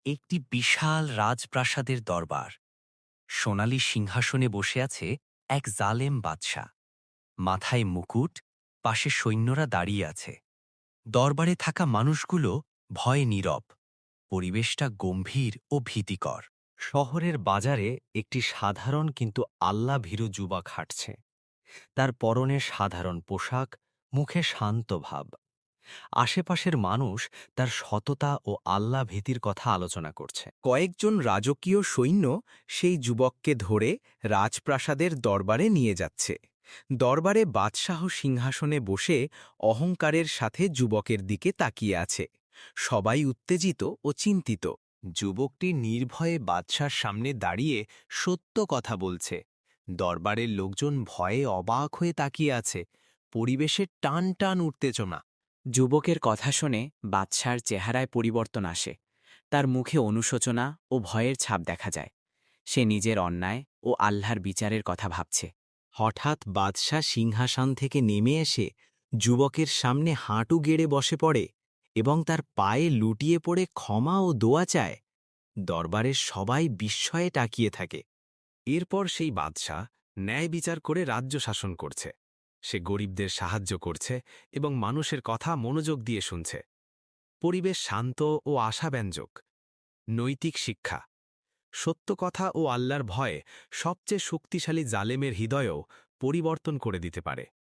একটি বিশাল রাজপ্রাসাদের দরবার। সোনালী সিংহাসনে বসে আছে এক জালেম বাদশাহ। মাথায় মুকুট, পাশে সৈন্যরা দাঁড়িয়ে আছে। দরবারে থাকা মানুষগুলো ভয়ে নীরব। পরিবেশটা গম্ভীর ও ভীতিকর। শহরের বাজারে একটি সাধারণ কিন্তু আল্লাভীরু যুবক হাঁটছে। তার পরনে সাধারণ পোশাক, মুখে শান্ত ভাব। আশেপাশের মানুষ তার সততা ও আল্লাহ ভীতির কথা আলোচনা করছে। কয়েকজন রাজকীয় সৈন্য সেই যুবককে ধরে রাজপ্রাসাদের দরবারে নিয়ে যাচ্ছে। দরবারে বাদশাহ সিংহাসনে বসে অহংকারের সাথে যুবকের দিকে তাকিয়ে আছে। সবাই উত্তেজিত ও চিন্তিত। যুবকটি নির্ভয়ে বাদশার সামনে দাঁড়িয়ে সত্য কথা বলছে। দরবারের লোকজন ভয়ে অবাক হয়ে তাকিয়ে আছে। পরিবেশের টান টান উত্তেজনা। যুবকের কথা শুনে বাদশার চেহারায় পরিবর্তন আসে। তার মুখে অনুশোচনা ও ভয়ের ছাপ দেখা যায়। সে নিজের অন্যায় ও আল্লাহর বিচারের কথা ভাবছে। হঠাৎ বাদশাহ সিংহাসন থেকে নেমে এসে যুবকের সামনে হাঁটু গেড়ে বসে পড়ে এবং তার পায়ে লুটিয়ে পড়ে ক্ষমা ও দোয়া চায়। দরবারের সবাই বিস্ময়ে তাকিয়ে থাকে। এরপর সেই বাদশা ন্যায় বিচার করে রাজ্য শাসন করছে। সে গরিবদের সাহায্য করছে এবং মানুষের কথা মনোযোগ দিয়ে শুনছে। পরিবেশ শান্ত ও আশাব্যঞ্জক। নৈতিক শিক্ষা: সত্য কথা ও আল্লাহর ভয় সবচেয়ে শক্তিশালী জালেমের হৃদয়ও পরিবর্তন করে দিতে পারে।